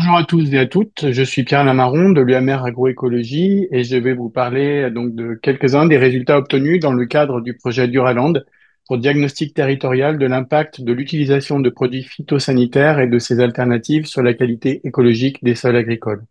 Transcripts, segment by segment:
Bonjour à tous et à toutes, je suis Pierre Lamaron de l'UMR Agroécologie et je vais vous parler donc de quelques-uns des résultats obtenus dans le cadre du projet Duraland pour diagnostic territorial de l'impact de l'utilisation de produits phytosanitaires et de ses alternatives sur la qualité écologique des sols agricoles.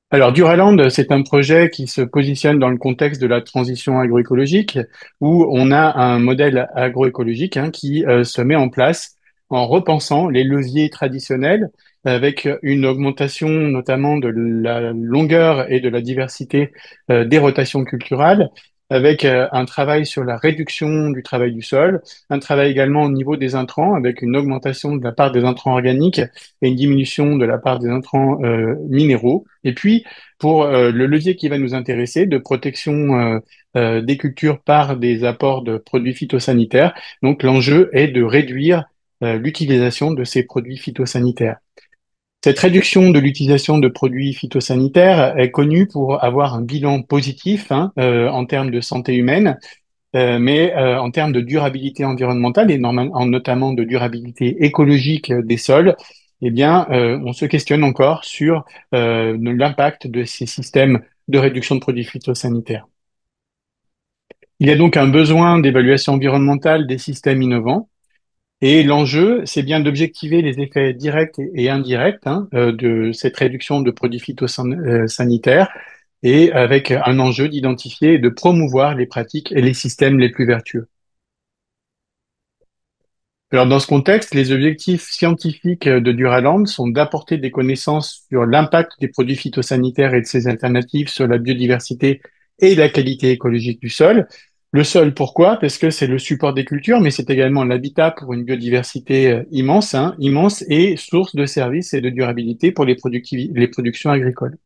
Alors, Duraland, c'est un projet qui se positionne dans le contexte de la transition agroécologique, où on a un modèle agroécologique qui se met en place en repensant les leviers traditionnels, avec une augmentation notamment de la longueur et de la diversité des rotations culturales, avec un travail sur la réduction du travail du sol, un travail également au niveau des intrants, avec une augmentation de la part des intrants organiques et une diminution de la part des intrants minéraux. Et puis, pour le levier qui va nous intéresser, de protection des cultures par des apports de produits phytosanitaires. Donc, l'enjeu est de réduire l'utilisation de ces produits phytosanitaires. Cette réduction de l'utilisation de produits phytosanitaires est connue pour avoir un bilan positif en termes de santé humaine, mais en termes de durabilité environnementale et notamment de durabilité écologique des sols, eh bien, on se questionne encore sur l'impact de ces systèmes de réduction de produits phytosanitaires. Il y a donc un besoin d'évaluation environnementale des systèmes innovants. Et l'enjeu, c'est bien d'objectiver les effets directs et indirects de cette réduction de produits phytosanitaires et avec un enjeu d'identifier et de promouvoir les pratiques et les systèmes les plus vertueux. Alors, dans ce contexte, les objectifs scientifiques de Duraland sont d'apporter des connaissances sur l'impact des produits phytosanitaires et de ces alternatives sur la biodiversité et la qualité écologique du sol. Le sol, pourquoi? Parce que c'est le support des cultures, mais c'est également l'habitat pour une biodiversité immense et source de services et de durabilité pour les productions agricoles.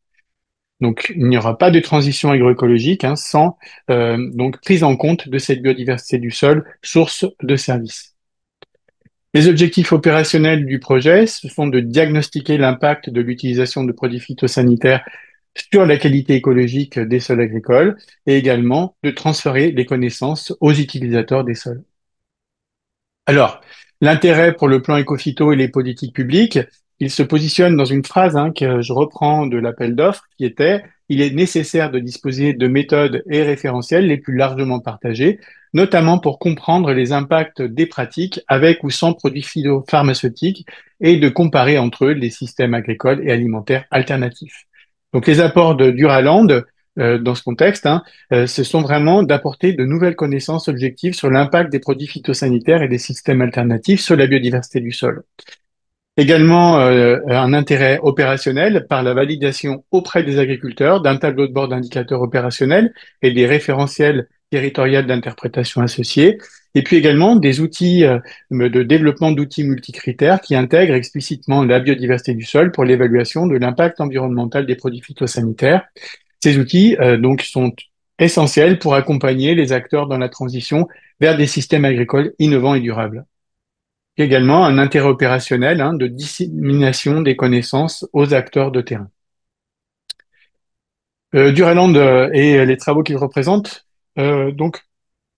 Donc, il n'y aura pas de transition agroécologique sans donc prise en compte de cette biodiversité du sol, source de services. Les objectifs opérationnels du projet, ce sont de diagnostiquer l'impact de l'utilisation de produits phytosanitaires sur la qualité écologique des sols agricoles et également de transférer les connaissances aux utilisateurs des sols. Alors, l'intérêt pour le plan éco-phyto et les politiques publiques, il se positionne dans une phrase que je reprends de l'appel d'offres qui était: il est nécessaire de disposer de méthodes et référentiels les plus largement partagés, notamment pour comprendre les impacts des pratiques avec ou sans produits phytopharmaceutiques et de comparer entre eux les systèmes agricoles et alimentaires alternatifs. Donc les apports de Duraland dans ce contexte, ce sont vraiment d'apporter de nouvelles connaissances objectives sur l'impact des produits phytosanitaires et des systèmes alternatifs sur la biodiversité du sol. Également, un intérêt opérationnel par la validation auprès des agriculteurs d'un tableau de bord d'indicateurs opérationnels et des référentiels territoriaux d'interprétation associés, et puis également des outils de développement d'outils multicritères qui intègrent explicitement la biodiversité du sol pour l'évaluation de l'impact environnemental des produits phytosanitaires. Ces outils donc sont essentiels pour accompagner les acteurs dans la transition vers des systèmes agricoles innovants et durables. Également un intérêt opérationnel de dissémination des connaissances aux acteurs de terrain. Duraland et les travaux qu'il représente donc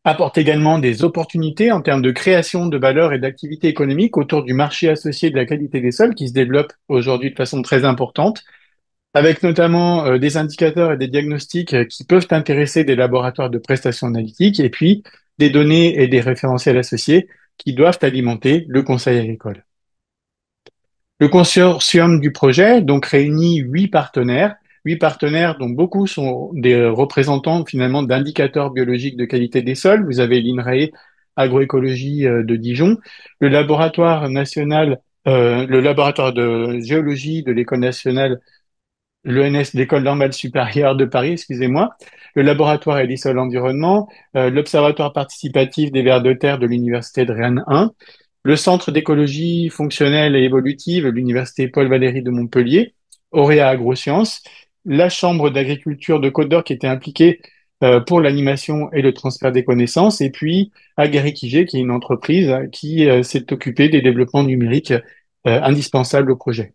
apportent également des opportunités en termes de création de valeur et d'activité économique autour du marché associé de la qualité des sols qui se développe aujourd'hui de façon très importante, avec notamment des indicateurs et des diagnostics qui peuvent intéresser des laboratoires de prestations analytiques et puis des données et des référentiels associés qui doivent alimenter le conseil agricole. Le consortium du projet donc réunit huit partenaires dont beaucoup sont des représentants finalement d'indicateurs biologiques de qualité des sols. Vous avez l'INRAE Agroécologie de Dijon, le laboratoire national, le laboratoire de géologie de l'École nationale, l'ENS, l'École normale supérieure de Paris, excusez-moi, le laboratoire Elisol Environnement, l'Observatoire participatif des vers de terre de l'Université de Rennes 1, le Centre d'écologie fonctionnelle et évolutive de l'Université Paul Valéry de Montpellier, Auréa Agrosciences, la Chambre d'agriculture de Côte d'Or qui était impliquée pour l'animation et le transfert des connaissances, et puis Agric-IG, qui est une entreprise qui s'est occupée des développements numériques indispensables au projet.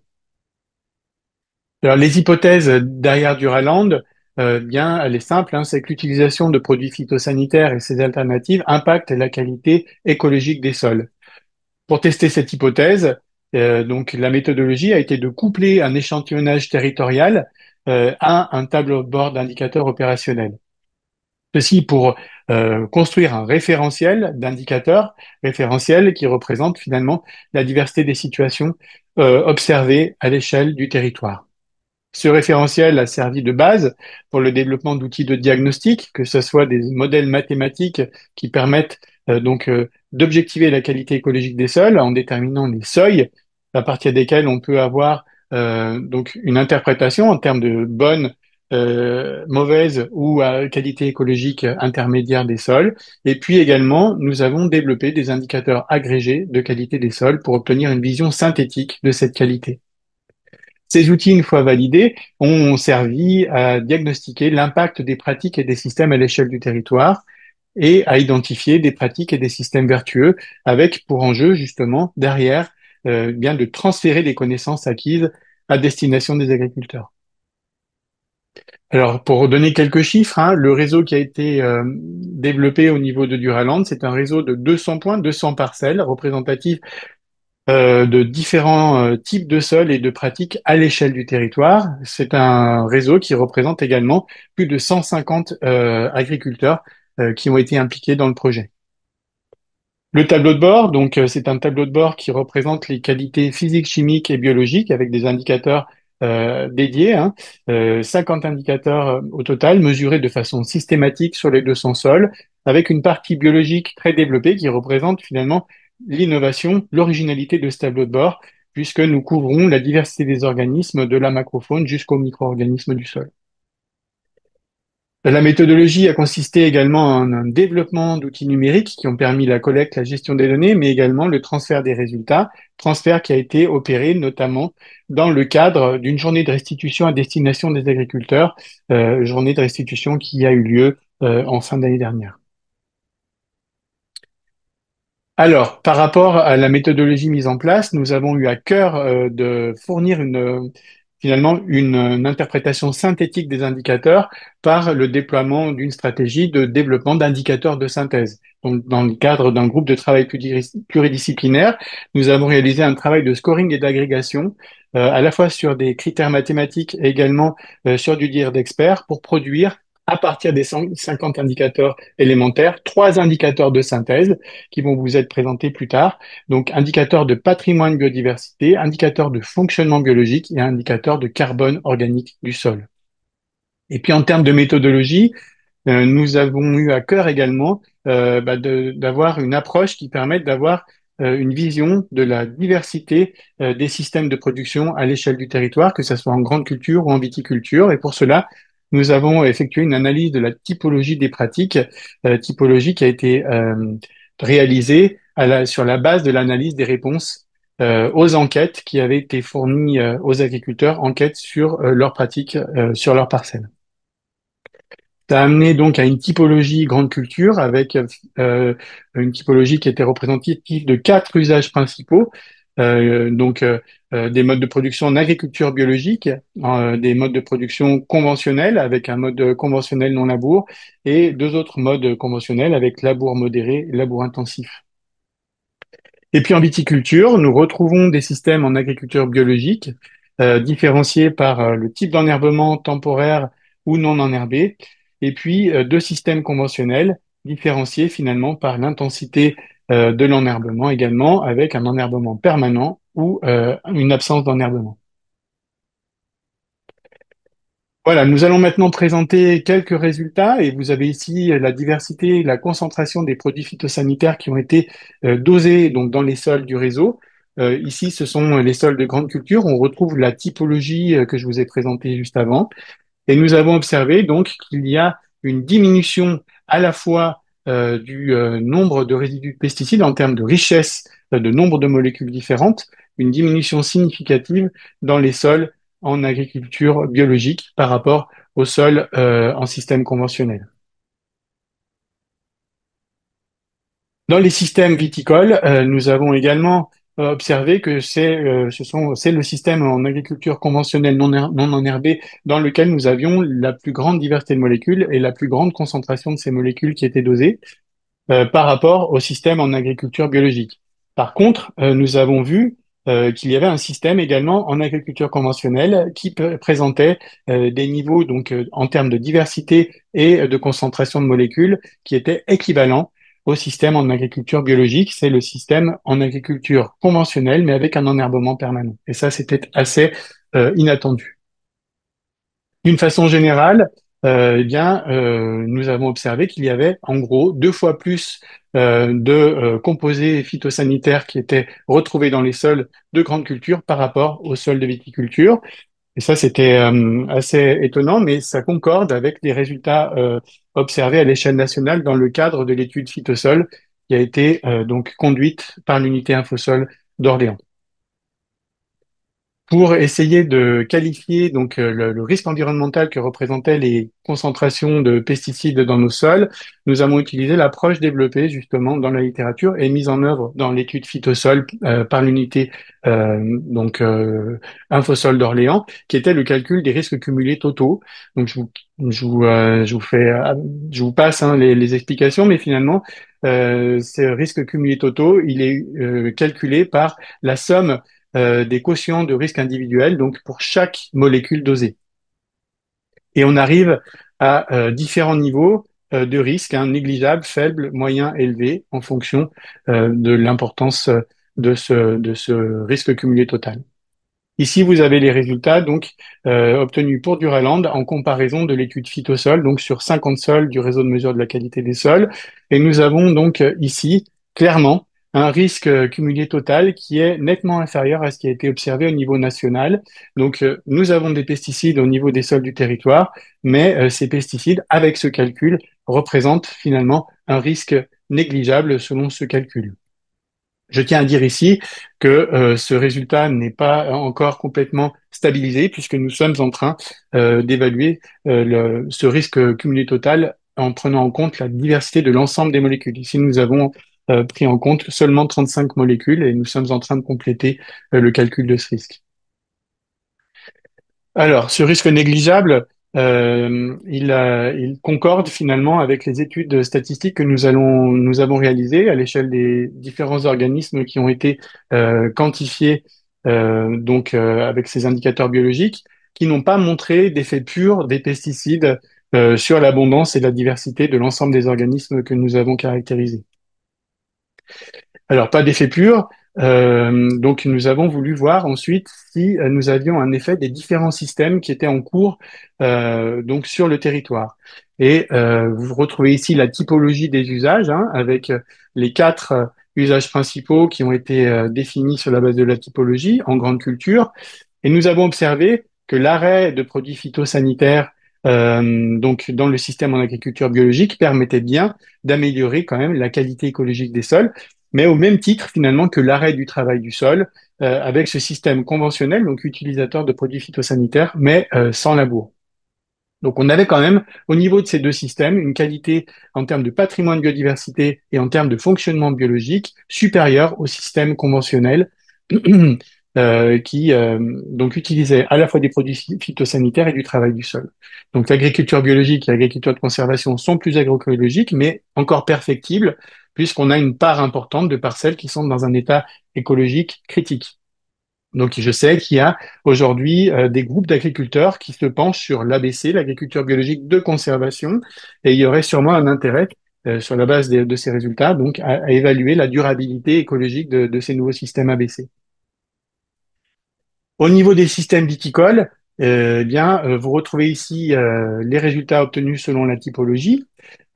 Alors, les hypothèses derrière Duraland, bien, elle est simple, c'est que l'utilisation de produits phytosanitaires et ses alternatives impactent la qualité écologique des sols. Pour tester cette hypothèse, Donc la méthodologie a été de coupler un échantillonnage territorial à un tableau de bord d'indicateurs opérationnels. Ceci pour construire un référentiel d'indicateurs, référentiel qui représente finalement la diversité des situations observées à l'échelle du territoire. Ce référentiel a servi de base pour le développement d'outils de diagnostic, que ce soit des modèles mathématiques qui permettent d'objectiver la qualité écologique des sols en déterminant les seuils à partir desquels on peut avoir donc une interprétation en termes de bonne, mauvaise ou qualité écologique intermédiaire des sols. Et puis également, nous avons développé des indicateurs agrégés de qualité des sols pour obtenir une vision synthétique de cette qualité. Ces outils, une fois validés, ont servi à diagnostiquer l'impact des pratiques et des systèmes à l'échelle du territoire et à identifier des pratiques et des systèmes vertueux avec pour enjeu justement derrière bien de transférer des connaissances acquises à destination des agriculteurs. Alors, pour donner quelques chiffres, hein, le réseau qui a été développé au niveau de Duraland, c'est un réseau de 200 points, 200 parcelles représentatives de différents types de sols et de pratiques à l'échelle du territoire. C'est un réseau qui représente également plus de 150 agriculteurs qui ont été impliqués dans le projet. Le tableau de bord, donc c'est un tableau de bord qui représente les qualités physiques, chimiques et biologiques avec des indicateurs dédiés, hein, 50 indicateurs au total mesurés de façon systématique sur les 200 sols, avec une partie biologique très développée qui représente finalement l'innovation, l'originalité de ce tableau de bord, puisque nous couvrons la diversité des organismes de la macrofaune jusqu'aux micro-organismes du sol. La méthodologie a consisté également en un développement d'outils numériques qui ont permis la collecte, la gestion des données, mais également le transfert des résultats, transfert qui a été opéré notamment dans le cadre d'une journée de restitution à destination des agriculteurs, journée de restitution qui a eu lieu en fin d'année dernière. Alors, par rapport à la méthodologie mise en place, nous avons eu à cœur de fournir finalement une interprétation synthétique des indicateurs par le déploiement d'une stratégie de développement d'indicateurs de synthèse. Donc, dans le cadre d'un groupe de travail pluridisciplinaire, nous avons réalisé un travail de scoring et d'agrégation, à la fois sur des critères mathématiques et également sur du dire d'experts pour produire à partir des 150 indicateurs élémentaires, trois indicateurs de synthèse qui vont vous être présentés plus tard. Donc, indicateur de patrimoine biodiversité, indicateur de fonctionnement biologique et indicateur de carbone organique du sol. Et puis, en termes de méthodologie, nous avons eu à cœur également d'avoir une approche qui permette d'avoir une vision de la diversité des systèmes de production à l'échelle du territoire, que ce soit en grande culture ou en viticulture. Et pour cela, nous avons effectué une analyse de la typologie des pratiques, typologie qui a été réalisée sur la base de l'analyse des réponses aux enquêtes qui avaient été fournies aux agriculteurs, enquêtes sur leurs pratiques sur leurs parcelles. Ça a amené donc à une typologie grande culture avec une typologie qui était représentative de quatre usages principaux. Des modes de production en agriculture biologique, des modes de production conventionnels avec un mode conventionnel non labour et deux autres modes conventionnels avec labour modéré et labour intensif. Et puis en viticulture, nous retrouvons des systèmes en agriculture biologique différenciés par le type d'enherbement temporaire ou non enherbé, et puis deux systèmes conventionnels différenciés finalement par l'intensité de l'enherbement également, avec un enherbement permanent ou une absence d'enherbement. Voilà, nous allons maintenant présenter quelques résultats et vous avez ici la diversité, la concentration des produits phytosanitaires qui ont été dosés donc dans les sols du réseau. Ici, ce sont les sols de grande culture. On retrouve la typologie que je vous ai présentée juste avant. Et nous avons observé donc qu'il y a une diminution à la fois du nombre de résidus de pesticides en termes de richesse de nombre de molécules différentes, une diminution significative dans les sols en agriculture biologique par rapport aux sols en système conventionnel. Dans les systèmes viticoles, nous avons également observé que c'est le système en agriculture conventionnelle non enherbée dans lequel nous avions la plus grande diversité de molécules et la plus grande concentration de ces molécules qui étaient dosées par rapport au système en agriculture biologique. Par contre, nous avons vu qu'il y avait un système également en agriculture conventionnelle qui présentait des niveaux donc en termes de diversité et de concentration de molécules qui étaient équivalents au système en agriculture biologique. C'est le système en agriculture conventionnelle, mais avec un enherbement permanent. Et ça, c'était assez inattendu. D'une façon générale, nous avons observé qu'il y avait en gros 2 fois plus de composés phytosanitaires qui étaient retrouvés dans les sols de grandes cultures par rapport aux sols de viticulture. Et ça, c'était assez étonnant, mais ça concorde avec les résultats observés à l'échelle nationale dans le cadre de l'étude Phytosol qui a été donc conduite par l'unité Infosol d'Orléans. Pour essayer de qualifier donc le risque environnemental que représentaient les concentrations de pesticides dans nos sols, nous avons utilisé l'approche développée justement dans la littérature et mise en œuvre dans l'étude Phytosol par l'unité Infosol d'Orléans, qui était le calcul des risques cumulés totaux. Donc je vous passe hein, les explications, mais finalement ces risques cumulés totaux, il est calculé par la somme des quotients de risque individuels, donc pour chaque molécule dosée. Et on arrive à différents niveaux de risque, hein, négligeable, faible, moyen, élevé, en fonction de l'importance de ce risque cumulé total. Ici, vous avez les résultats donc obtenus pour Duraland en comparaison de l'étude Phytosol, donc sur 50 sols du réseau de mesure de la qualité des sols. Et nous avons donc ici clairement un risque cumulé total qui est nettement inférieur à ce qui a été observé au niveau national. Donc, nous avons des pesticides au niveau des sols du territoire, mais ces pesticides, avec ce calcul, représentent finalement un risque négligeable selon ce calcul. Je tiens à dire ici que ce résultat n'est pas encore complètement stabilisé puisque nous sommes en train d'évaluer ce risque cumulé total en prenant en compte la diversité de l'ensemble des molécules. Ici, nous avons pris en compte seulement 35 molécules et nous sommes en train de compléter le calcul de ce risque. Alors, ce risque négligeable, il concorde finalement avec les études statistiques que nous avons réalisées à l'échelle des différents organismes qui ont été quantifiés avec ces indicateurs biologiques, qui n'ont pas montré d'effet pur des pesticides sur l'abondance et la diversité de l'ensemble des organismes que nous avons caractérisés. Alors, pas d'effet pur. Donc, nous avons voulu voir ensuite si nous avions un effet des différents systèmes qui étaient en cours donc sur le territoire. Et vous retrouvez ici la typologie des usages hein, avec les 4 usages principaux qui ont été définis sur la base de la typologie en grande culture. Et nous avons observé que l'arrêt de produits phytosanitaires donc dans le système en agriculture biologique permettait bien d'améliorer quand même la qualité écologique des sols mais au même titre finalement que l'arrêt du travail du sol avec ce système conventionnel, donc utilisateur de produits phytosanitaires, mais sans labour. Donc on avait quand même, au niveau de ces 2 systèmes, une qualité en termes de patrimoine de biodiversité et en termes de fonctionnement biologique supérieure au système conventionnel qui donc utilisait à la fois des produits phytosanitaires et du travail du sol. Donc l'agriculture biologique et l'agriculture de conservation sont plus agroécologiques, mais encore perfectibles, puisqu'on a une part importante de parcelles qui sont dans un état écologique critique. Donc, je sais qu'il y a aujourd'hui des groupes d'agriculteurs qui se penchent sur l'ABC, l'agriculture biologique de conservation, et il y aurait sûrement un intérêt sur la base de ces résultats, donc à évaluer la durabilité écologique de ces nouveaux systèmes ABC. Au niveau des systèmes viticoles, vous retrouvez ici les résultats obtenus selon la typologie.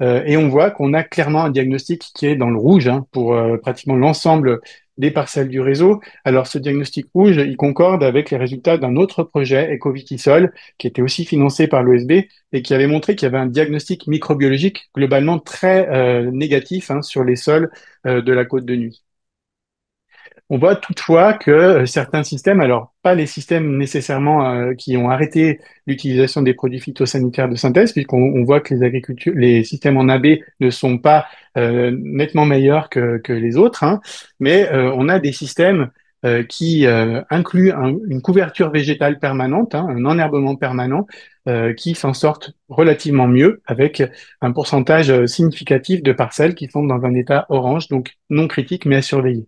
Et on voit qu'on a clairement un diagnostic qui est dans le rouge hein, pour pratiquement l'ensemble des parcelles du réseau. Alors ce diagnostic rouge, il concorde avec les résultats d'un autre projet, Ecovitisol, qui était aussi financé par l'OSB et qui avait montré qu'il y avait un diagnostic microbiologique globalement très négatif hein, sur les sols de la Côte de Nuit. On voit toutefois que certains systèmes, alors pas les systèmes nécessairement qui ont arrêté l'utilisation des produits phytosanitaires de synthèse, puisqu'on voit que les systèmes en AB ne sont pas nettement meilleurs que les autres, hein, mais on a des systèmes qui incluent une couverture végétale permanente, hein, un enherbement permanent, qui s'en sortent relativement mieux, avec un pourcentage significatif de parcelles qui sont dans un état orange, donc non critique mais à surveiller.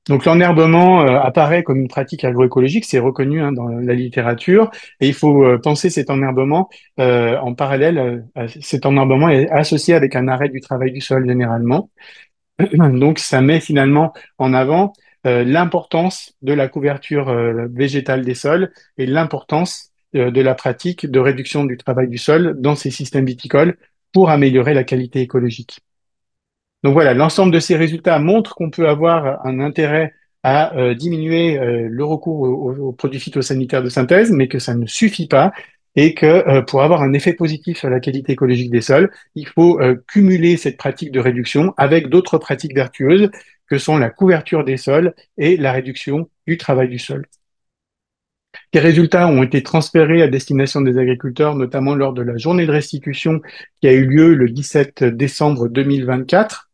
Donc l'enherbement apparaît comme une pratique agroécologique, c'est reconnu hein, dans la littérature, et il faut penser cet enherbement en parallèle. Cet enherbement est associé avec un arrêt du travail du sol généralement. Donc ça met finalement en avant l'importance de la couverture végétale des sols et l'importance de la pratique de réduction du travail du sol dans ces systèmes viticoles pour améliorer la qualité écologique. Donc voilà, l'ensemble de ces résultats montre qu'on peut avoir un intérêt à diminuer le recours aux produits phytosanitaires de synthèse, mais que ça ne suffit pas et que pour avoir un effet positif sur la qualité écologique des sols, il faut cumuler cette pratique de réduction avec d'autres pratiques vertueuses que sont la couverture des sols et la réduction du travail du sol. Les résultats ont été transférés à destination des agriculteurs, notamment lors de la journée de restitution qui a eu lieu le 17 décembre 2024.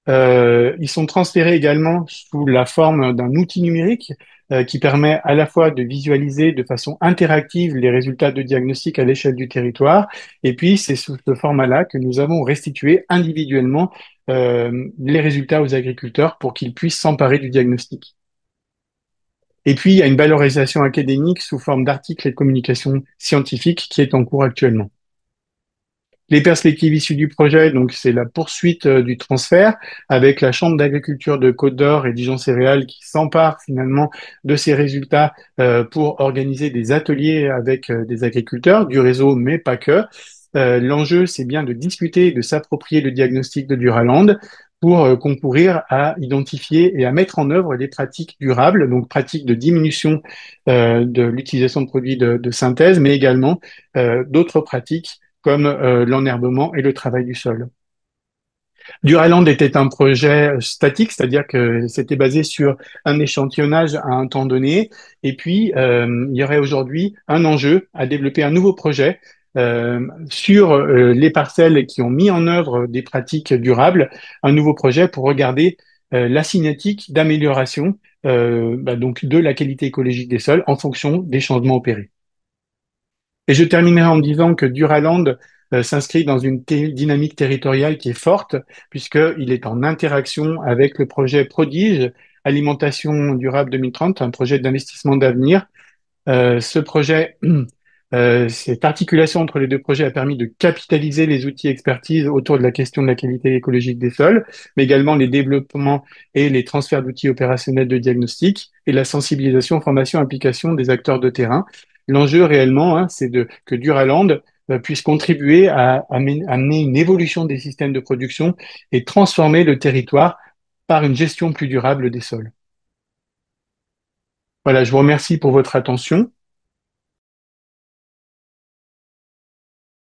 Ils sont transférés également sous la forme d'un outil numérique qui permet à la fois de visualiser de façon interactive les résultats de diagnostic à l'échelle du territoire. Et puis, c'est sous ce format-là que nous avons restitué individuellement les résultats aux agriculteurs pour qu'ils puissent s'emparer du diagnostic. Et puis, il y a une valorisation académique sous forme d'articles et de communication scientifique qui est en cours actuellement. Les perspectives issues du projet, donc c'est la poursuite du transfert avec la Chambre d'agriculture de Côte d'Or et Dijon Céréales qui s'empare finalement de ces résultats pour organiser des ateliers avec des agriculteurs du réseau, mais pas que. L'enjeu, c'est bien de discuter et de s'approprier le diagnostic de Duraland pour concourir à identifier et à mettre en œuvre des pratiques durables, donc pratiques de diminution de l'utilisation de produits de synthèse, mais également d'autres pratiques comme l'enherbement et le travail du sol. Duraland était un projet statique, c'est-à-dire que c'était basé sur un échantillonnage à un temps donné, et puis il y aurait aujourd'hui un enjeu à développer un nouveau projet sur les parcelles qui ont mis en œuvre des pratiques durables, un nouveau projet pour regarder la cinétique d'amélioration donc de la qualité écologique des sols en fonction des changements opérés. Et je terminerai en disant que Duraland s'inscrit dans une dynamique territoriale qui est forte, puisqu'il est en interaction avec le projet Prodige, Alimentation durable 2030, un projet d'investissement d'avenir. Ce projet, cette articulation entre les deux projets a permis de capitaliser les outils expertise autour de la question de la qualité écologique des sols, mais également les développements et les transferts d'outils opérationnels de diagnostic et la sensibilisation, formation, implication des acteurs de terrain. L'enjeu réellement, hein, c'est que Duraland puisse contribuer à amener une évolution des systèmes de production et transformer le territoire par une gestion plus durable des sols. Voilà, je vous remercie pour votre attention.